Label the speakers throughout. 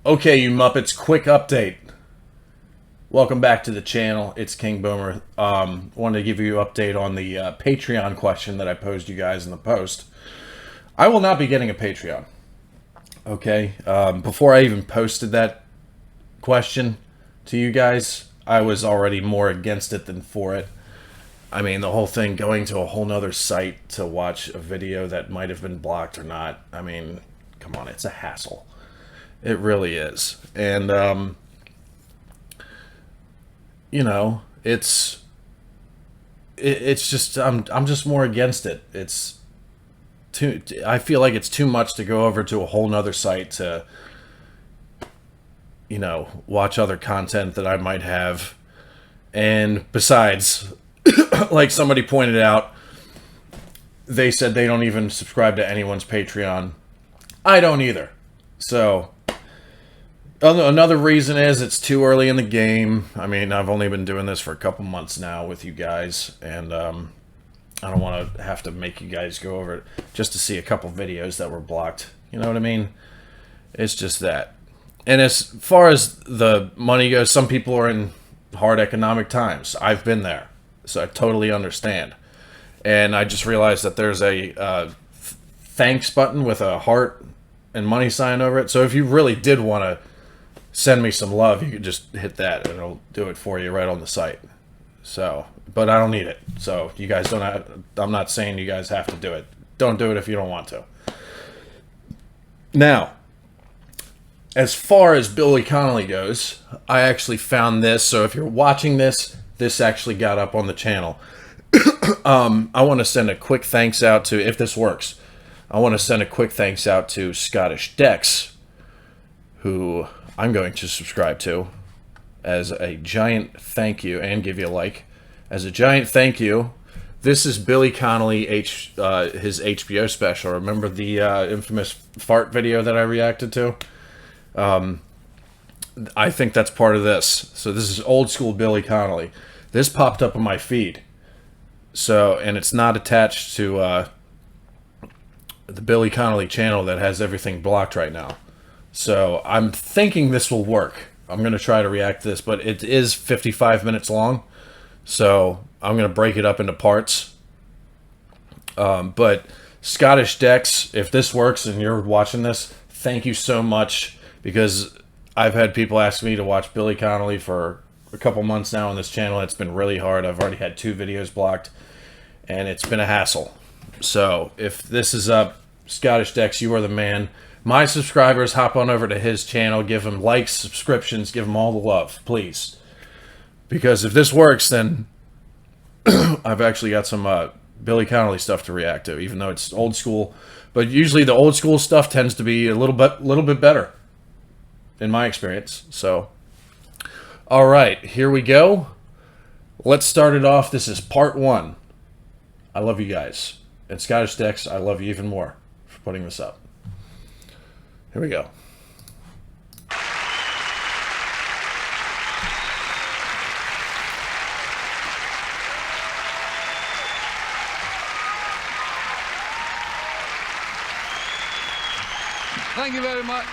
Speaker 1: Okay, you Muppets, quick update. Welcome back to the channel. It's King Boomer. Wanted to give you an update on the Patreon question that I posed you guys in the post. I will not be getting a Patreon. Okay? Before I even posted that question to you guys, I was already more against it than for it. I mean, the whole thing, going to a whole nother site to watch a video that might have been blocked or not. I mean, come on, it's a hassle. It really is. And, you know, it's just, I'm just more against it. It's too, I feel like it's too much to go over to a whole nother site to, you know, watch other content that I might have. And besides, like somebody pointed out, they said they don't even subscribe to anyone's Patreon. I don't either. So, another reason is it's too early in the game. I mean, I've only been doing this for a couple months now with you guys, and I don't want to have to make you guys go over it just to see a couple videos that were blocked. You know what I mean? It's just that. And as far as the money goes, some people are in hard economic times. I've been there, so I totally understand. And I just realized that there's a thanks button with a heart and money sign over it. So if you really did want to send me some love, you could just hit that and it'll do it for you right on the site. So, but I don't need it. So you guys don't have, I'm not saying you guys have to do it. Don't do it if you don't want to. Now, as far as Billy Connolly goes, I actually found this. So if you're watching this, this actually got up on the channel. I want to send a quick thanks out to, if this works, I want to send a quick thanks out to SCOTTISHDEX, who I'm going to subscribe to as a giant thank you, and give you a like. As a giant thank you, this is Billy Connolly, his HBO special. Remember the infamous fart video that I reacted to? I think that's part of this. So this is old school Billy Connolly. This popped up on my feed. So, and it's not attached to the Billy Connolly channel that has everything blocked right now. So I'm thinking this will work. I'm going to try to react to this, but it is 55 minutes long. So I'm going to break it up into parts. But SCOTTISHDEX, if this works and you're watching this, thank you so much, because I've had people ask me to watch Billy Connolly for a couple months now on this channel. It's been really hard. I've already had 2 videos blocked, and it's been a hassle. So if this is up, SCOTTISHDEX, you are the man. My subscribers, hop on over to his channel, give him likes, subscriptions, give him all the love, please. Because if this works, then I've actually got some Billy Connolly stuff to react to, even though it's old school. But usually the old school stuff tends to be a little bit better, in my experience. So, all right, here we go. Let's start it off. This is part 1. I love you guys. And SCOTTISHDEX, I love you even more for putting this up. Here we go.
Speaker 2: Thank you very much.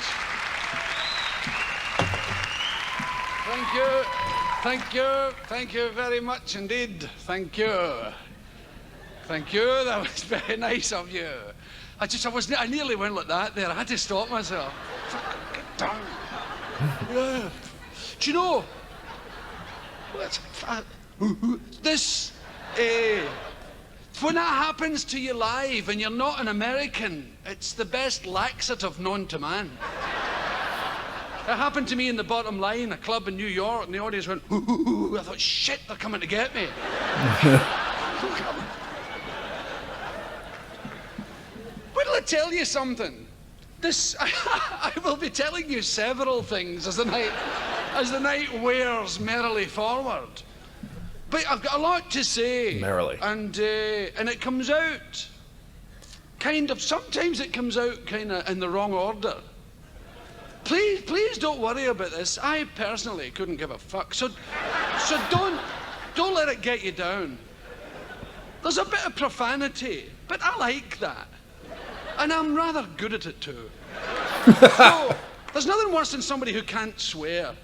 Speaker 2: Thank you. Thank you. Thank you very much indeed. Thank you. Thank you. That was very nice of you. I nearly went like that there. I had to stop myself. Get down. Yeah. Do you know? This, when that happens to you live and you're not an American, it's the best laxative known to man. It happened to me in the Bottom Line, a club in New York, and the audience went, ooh, ooh, ooh. I thought, shit, they're coming to get me. Will I tell you something? This, I will be telling you several things as the night wears merrily forward. But I've got a lot to say.
Speaker 1: Merrily.
Speaker 2: And it comes out sometimes it comes out kind of in the wrong order. Please don't worry about this. I personally couldn't give a fuck. So don't let it get you down. There's a bit of profanity, but I like that. And I'm rather good at it too. So, There's nothing worse than somebody who can't swear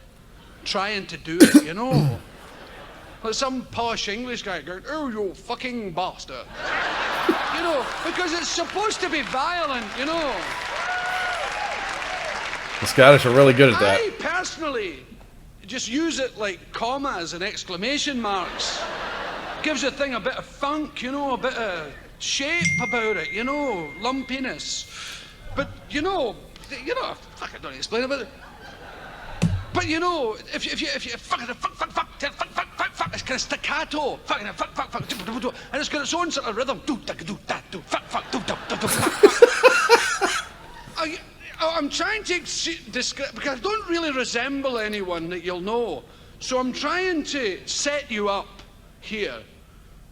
Speaker 2: trying to do it, you know? Like some posh English guy going, oh, you fucking bastard. You know, because it's supposed to be violent, you know?
Speaker 1: The Scottish are really good at that.
Speaker 2: I personally just use it like commas and exclamation marks. Gives the thing a bit of funk, you know, a bit of shape about it, you know, lumpiness. But, you know, fuck, I don't explain about it. But, you know, if you fuck, it's kind of staccato, fuck, and it's got its own sort of rhythm. I'm trying to describe, because I don't really resemble anyone that you'll know. So I'm trying to set you up here,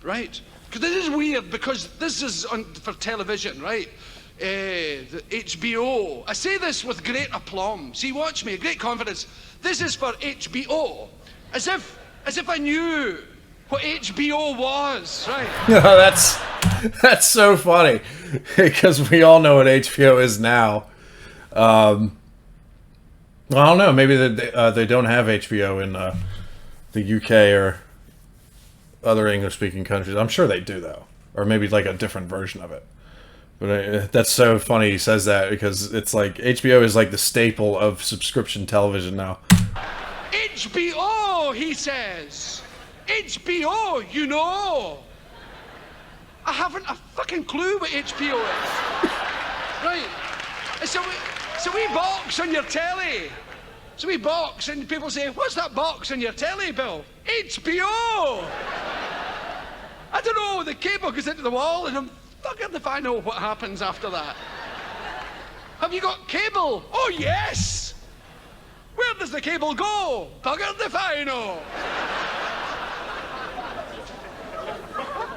Speaker 2: right? Because this is weird, because this is for television, right? The HBO. I say this with great aplomb. See, watch me, great confidence. This is for HBO. As if I knew what HBO was, right?
Speaker 1: That's so funny, because we all know what HBO is now. Well, I don't know. Maybe they don't have HBO in the UK or other English-speaking countries. I'm sure they do, though, or maybe like a different version of it. But that's so funny he says that, because it's like HBO is like the staple of subscription television now.
Speaker 2: HBO, he says. HBO, you know. I haven't a fucking clue what HBO is. Right. So we box on your telly. So we box, and people say, what's that box on your telly, Bill? HBO! I don't know, the cable goes into the wall, and I'm fucking if I know what happens after that. Have you got cable? Oh, yes! Where does the cable go? Buggered if I know.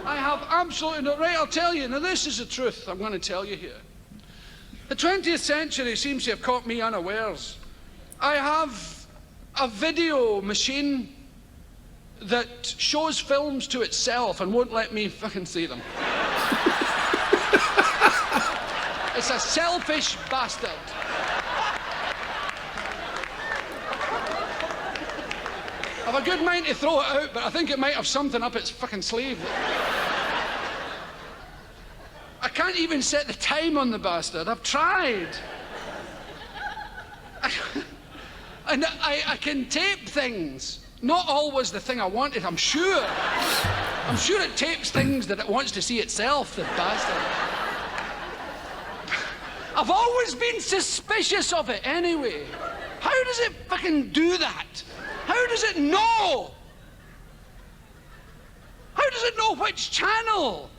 Speaker 2: I have absolutely no... Right, I'll tell you. Now, this is the truth I'm going to tell you here. The 20th century seems to have caught me unawares. I have a video machine that shows films to itself and won't let me fucking see them. It's a selfish bastard. I've a good mind to throw it out, but I think it might have something up its fucking sleeve. I can't even set the time on the bastard. I've tried. And I can tape things. Not always the thing I wanted, I'm sure. I'm sure it tapes things that it wants to see itself, the bastard. I've always been suspicious of it anyway. How does it fucking do that? How does it know? How does it know which channel?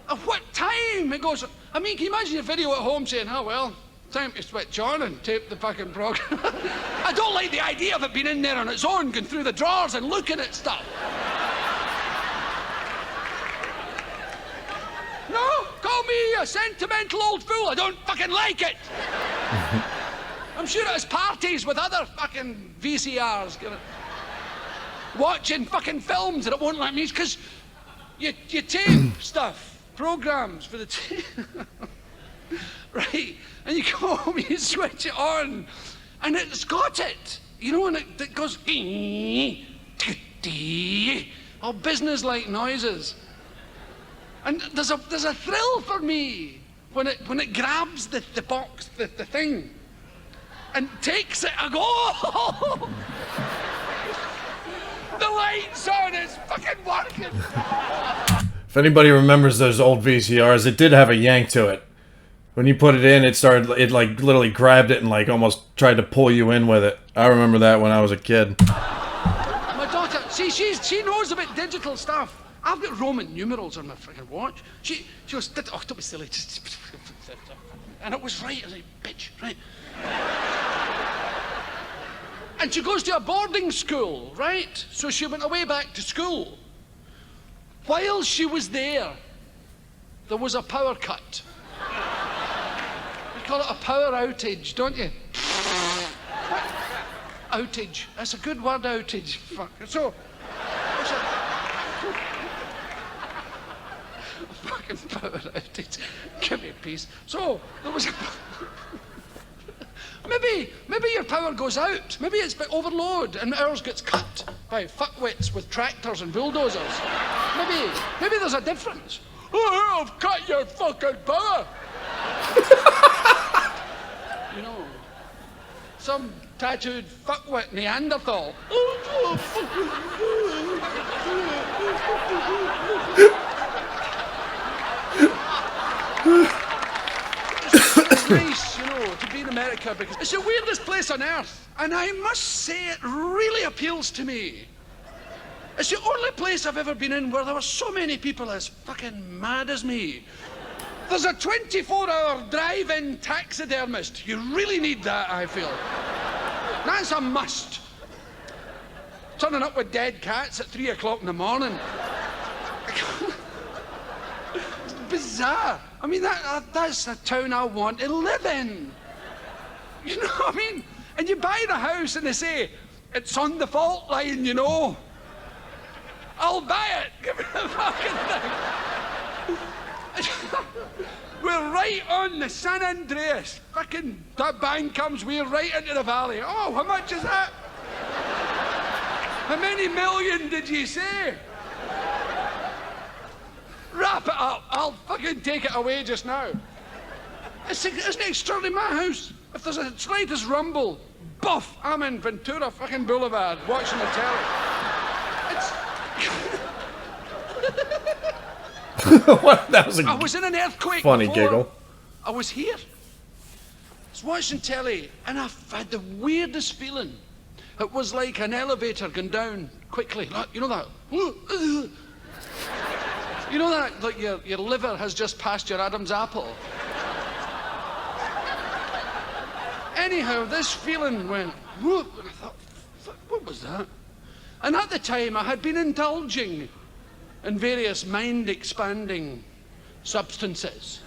Speaker 2: At what time it goes? I mean, can you imagine a video at home saying, oh, well, time to switch on and tape the fucking program. I don't like the idea of it being in there on its own, going through the drawers and looking at stuff. No, call me a sentimental old fool. I don't fucking like it. I'm sure it has parties with other fucking VCRs watching fucking films that it won't let me, because you tape stuff, programs for the right, and you go home, you switch it on, and it's got it, you know, and it goes all business-like noises, and there's a thrill for me when it grabs the box, the thing, and takes it. I go, oh! The light's on, it's fucking working.
Speaker 1: If anybody remembers those old VCRs, it did have a yank to it. When you put it in, it like literally grabbed it and like almost tried to pull you in with it. I remember that when I was a kid.
Speaker 2: My daughter, see, she knows about digital stuff. I've got Roman numerals on my freaking watch. She goes, oh, don't be silly. And it was right, I was like, bitch, right? And she goes to a boarding school, right? So she went away back to school. While she was there was a power cut. You call it a power outage, don't you? Outage. That's a good word, outage. Fuck. So, a fucking power outage. Give me peace. So, there was a Maybe your power goes out. Maybe it's by overload and ours gets cut by fuckwits with tractors and bulldozers. Maybe there's a difference. Oh, I've cut your fucking power. You know, some tattooed fuckwit Neanderthal. It's nice, you know, to be in America because it's the weirdest place on earth, and I must say it really appeals to me. It's the only place I've ever been in where there were so many people as fucking mad as me. There's a 24-hour drive-in taxidermist. You really need that, I feel. That's a must. Turning up with dead cats at 3 o'clock in the morning. It's bizarre. I mean, that's a town I want to live in. You know what I mean? And you buy the house and they say, it's on the fault line, you know. I'll buy it. Give me the fucking thing. We're right on the San Andreas. Fucking that bang comes, we're right into the valley. Oh, how much is that? How many million did you say? Wrap it up. I'll fucking take it away just now. Isn't it extraordinary? My house, if there's a slightest rumble, buff, I'm in Ventura fucking Boulevard watching the telly. It's...
Speaker 1: That was
Speaker 2: I was in an earthquake
Speaker 1: funny
Speaker 2: before.
Speaker 1: giggle.
Speaker 2: I was here. I was watching telly, and I had the weirdest feeling. It was like an elevator going down quickly. You know that? You know that, like your liver has just passed your Adam's apple? Anyhow, this feeling went, whoop, and I thought, what was that? And at the time, I had been indulging in various mind-expanding substances.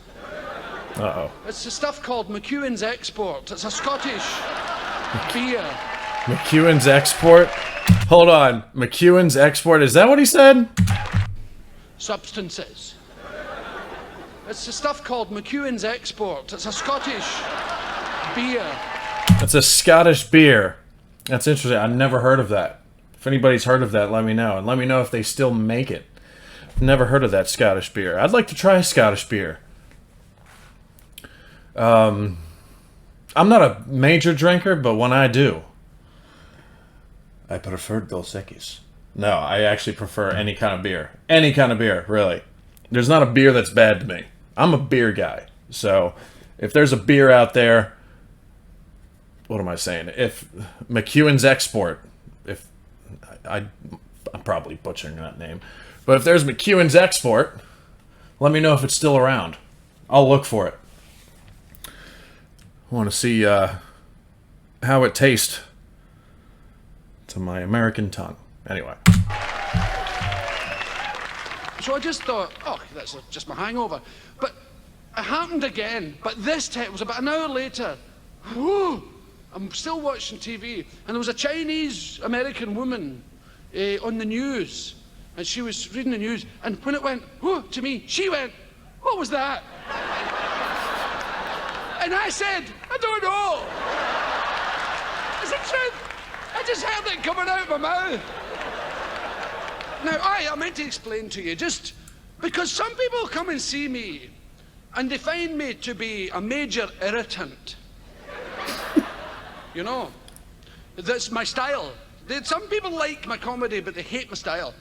Speaker 1: Uh-oh.
Speaker 2: It's the stuff called McEwen's Export. It's a Scottish beer.
Speaker 1: McEwen's Export? Hold on. McEwen's Export, is that what he said?
Speaker 2: Substances. It's the stuff called McEwen's Export. It's a Scottish beer.
Speaker 1: It's a Scottish beer. That's interesting. I've never heard of that. If anybody's heard of that, let me know. And let me know if they still make it. I've never heard of that Scottish beer. I'd like to try Scottish beer. I'm not a major drinker, but when I do, I prefer Dos Equis. No, I actually prefer any kind of beer. Any kind of beer, really. There's not a beer that's bad to me. I'm a beer guy. So, if there's a beer out there, what am I saying? If McEwen's Export, if I'm probably butchering that name, but if there's McEwen's Export, let me know if it's still around. I'll look for it. I want to see how it tastes to my American tongue. Anyway.
Speaker 2: So I just thought, oh, that's just my hangover. But it happened again. But this time, it was about an hour later. Whew, I'm still watching TV. And there was a Chinese-American woman on the news. And she was reading the news. And when it went, whew, to me, she went, what was that? And I said, I don't know. Is it true? I just heard it coming out of my mouth. Now, I meant to explain to you, just because some people come and see me and they find me to be a major irritant. You know, that's my style. Some people like my comedy, but they hate my style.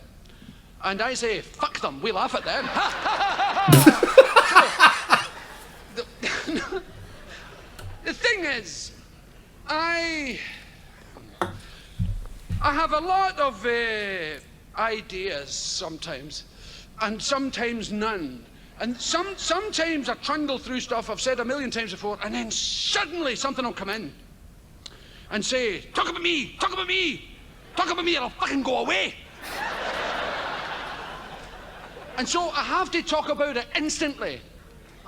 Speaker 2: And I say, fuck them, we laugh at them. The thing is, I have a lot of ideas sometimes, and sometimes none. And sometimes I trundle through stuff I've said a million times before, and then suddenly something will come in and say, talk about me, talk about me, talk about me, and I'll fucking go away. And so I have to talk about it instantly,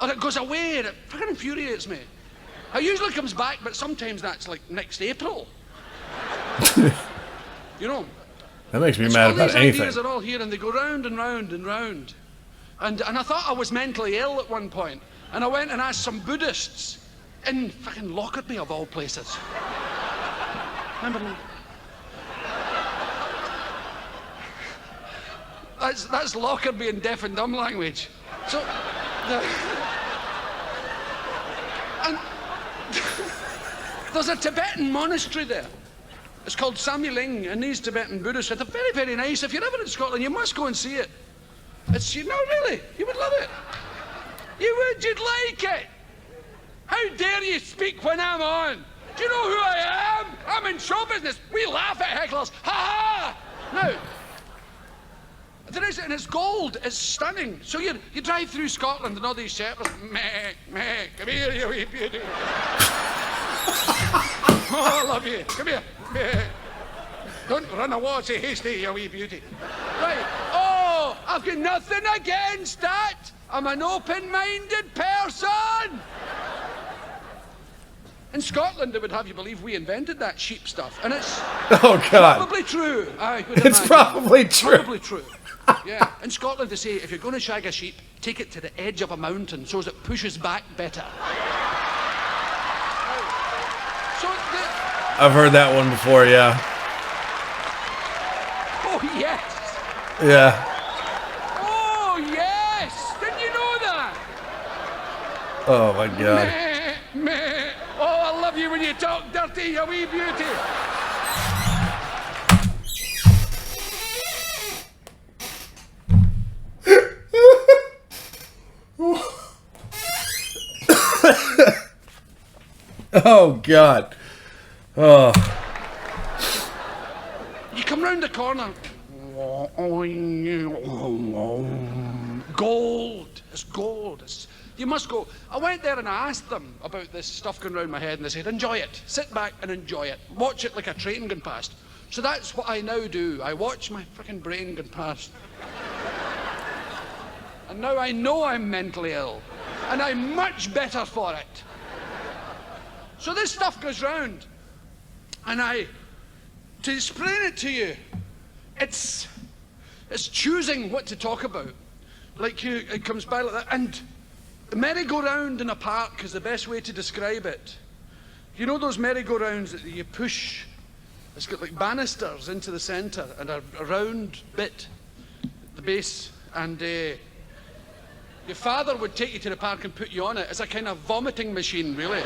Speaker 2: or it goes away, and it fucking infuriates me. It usually comes back, but sometimes that's like next April. You know.
Speaker 1: That makes me mad about anything.
Speaker 2: These ideas are all here, and they go round and round and round. And I thought I was mentally ill at one point, and I went and asked some Buddhists in fucking Lockerbie of all places. Remember? That's Lockerbie in deaf and dumb language. So, and there's a Tibetan monastery there. It's called Samyeling, and these Tibetan Buddhists are very, very nice. If you're ever in Scotland, you must go and see it. It's, no, really, you would love it. You would, you'd like it. How dare you speak when I'm on? Do you know who I am? I'm in show business. We laugh at hecklers. Ha ha! Now, there is, and it's gold. It's stunning. So you drive through Scotland and all these shepherds. Meh, meh, come here, you wee beauty. Oh, I love you. Come here. Meh. Don't run away so hasty, you wee beauty. Right. Oh, I've got nothing against that. I'm an open-minded person. In Scotland, they would have you believe we invented that sheep stuff, and it's probably true.
Speaker 1: It's probably true.
Speaker 2: Probably true. Yeah. In Scotland, they say if you're going to shag a sheep, take it to the edge of a mountain so as it pushes back better. So
Speaker 1: I've heard that one before. Yeah.
Speaker 2: Oh yes.
Speaker 1: Yeah.
Speaker 2: Oh yes. Didn't you know that?
Speaker 1: Oh my God.
Speaker 2: Meh, meh. Oh, I love you when you talk dirty, you wee beauty.
Speaker 1: Oh God. Oh.
Speaker 2: You come round the corner. Gold. It's gold. You must go. I went there and I asked them about this stuff going round my head, and they said, enjoy it. Sit back and enjoy it. Watch it like a train going past. So that's what I now do. I watch my fucking brain going past. And now I know I'm mentally ill. And I'm much better for it. So this stuff goes round. And to explain it to you, it's choosing what to talk about. Like it comes by like that. And the merry-go-round in a park is the best way to describe it. You know those merry-go-rounds that you push? It's got like banisters into the centre and a round bit at the base. And your father would take you to the park and put you on it. It's a kind of vomiting machine, really.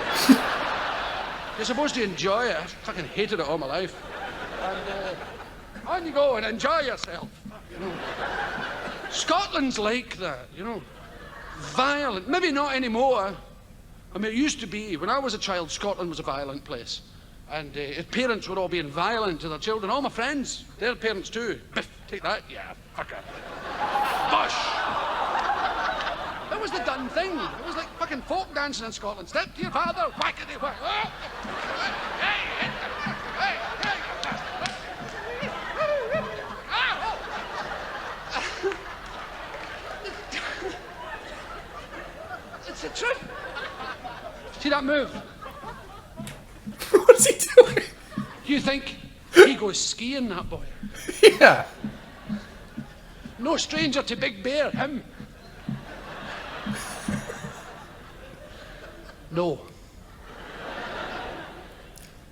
Speaker 2: You're supposed to enjoy it. I fucking hated it all my life. And on you go and enjoy yourself. You know. Scotland's like that, you know. Violent. Maybe not anymore. I mean, it used to be. When I was a child, Scotland was a violent place. And parents would all being violent to their children. All my friends, their parents too. Biff, take that. Yeah, fucker. Bush. That was the done thing. It was like fucking folk dancing in Scotland. Step to your father, whackity whack. It's the truth. See that move?
Speaker 1: What's he doing?
Speaker 2: You think he goes skiing, that boy?
Speaker 1: Yeah.
Speaker 2: No stranger to Big Bear, him. No.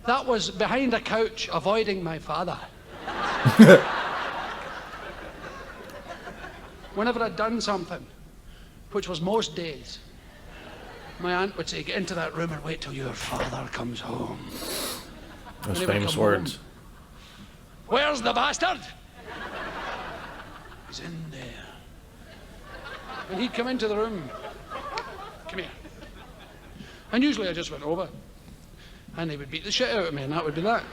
Speaker 2: That was behind a couch, avoiding my father. Whenever I'd done something, which was most days, my aunt would say, get into that room and wait till your father comes home.
Speaker 1: Those famous words.
Speaker 2: Home. Where's the bastard? He's in there. And he'd come into the room. Come here. And usually I just went over. And they would beat the shit out of me, and that would be that.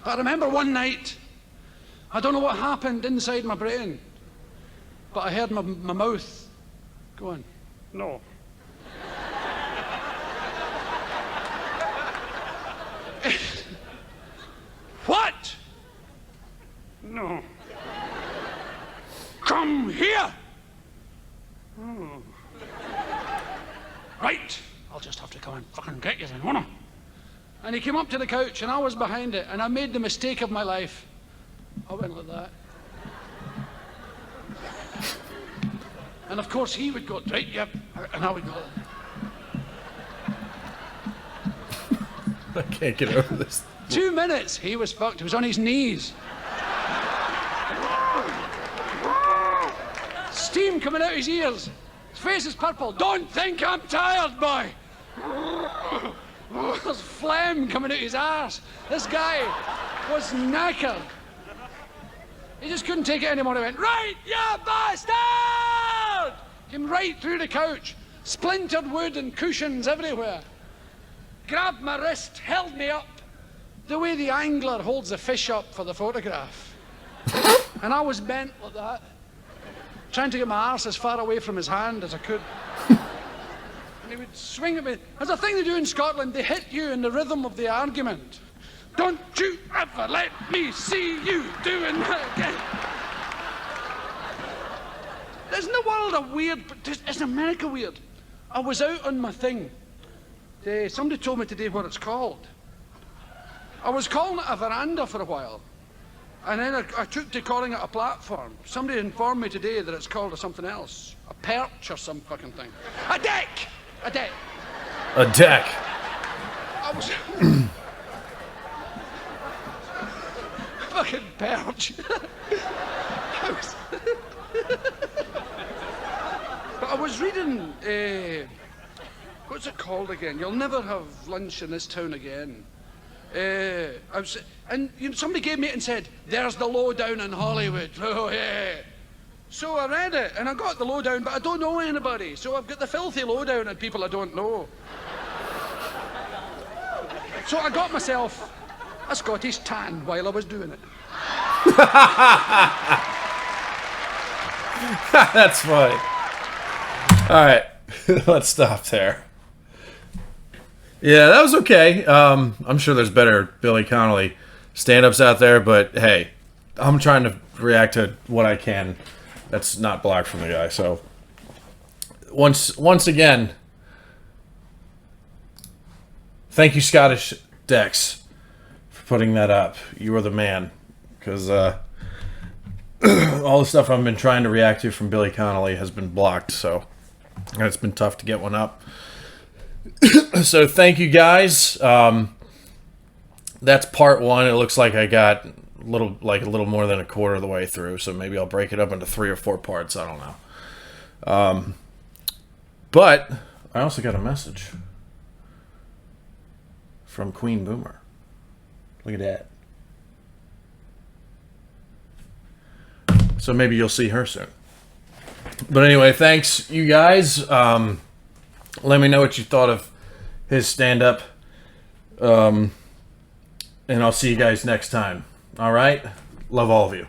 Speaker 2: I remember one night, I don't know what happened inside my brain, but I heard my mouth going, no. What? No. Come here. Oh. Right. I'll just have to come and fucking get you then, won't I? And he came up to the couch and I was behind it, and I made the mistake of my life. I went like that. And of course he would go, right, yep, and I would go.
Speaker 1: I can't get over this.
Speaker 2: 2 minutes, he was fucked. He was on his knees. Steam coming out his ears. His face is purple. Don't think I'm tired, boy. There's phlegm coming out his arse. This guy was knackered. He just couldn't take it anymore. He went, right, you bastard! Came right through the couch. Splintered wood and cushions everywhere. Grabbed my wrist, held me up. The way the angler holds the fish up for the photograph. And I was bent like that. Trying to get my arse as far away from his hand as I could. And he would swing at me. There's a thing they do in Scotland. They hit you in the rhythm of the argument. Don't you ever let me see you doing that again. Isn't the world a weird... Isn't America weird? I was out on my thing. Somebody told me today what it's called. I was calling it a veranda for a while. And then I took to calling it a platform. Somebody informed me today that it's called something else. A perch or some fucking thing. A deck! A deck.
Speaker 1: A deck.
Speaker 2: I was... fucking perch. But I was reading... what's it called again? You'll never have lunch in this town again. And somebody gave me it and said, there's the lowdown in Hollywood. Oh, yeah. So I read it, and I got the lowdown, but I don't know anybody. So I've got the filthy lowdown on people I don't know. So I got myself a Scottish tan while I was doing it.
Speaker 1: That's funny. All right, let's stop there. Yeah, that was okay. I'm sure there's better Billy Connolly stand-ups out there, but hey, I'm trying to react to what I can that's not blocked from the guy. So once again, thank you, Scottish Dex, for putting that up. You are the man, because all the stuff I've been trying to react to from Billy Connolly has been blocked, so it's been tough to get one up. So thank you guys. That's part one. It looks like I got a little more than a quarter of the way through, so maybe I'll break it up into 3 or 4 parts. I don't know. But I also got a message from Queen Boomer. Look at that. So maybe you'll see her soon. But anyway, thanks you guys. Let me know what you thought of his stand-up. And I'll see you guys next time. All right? Love all of you.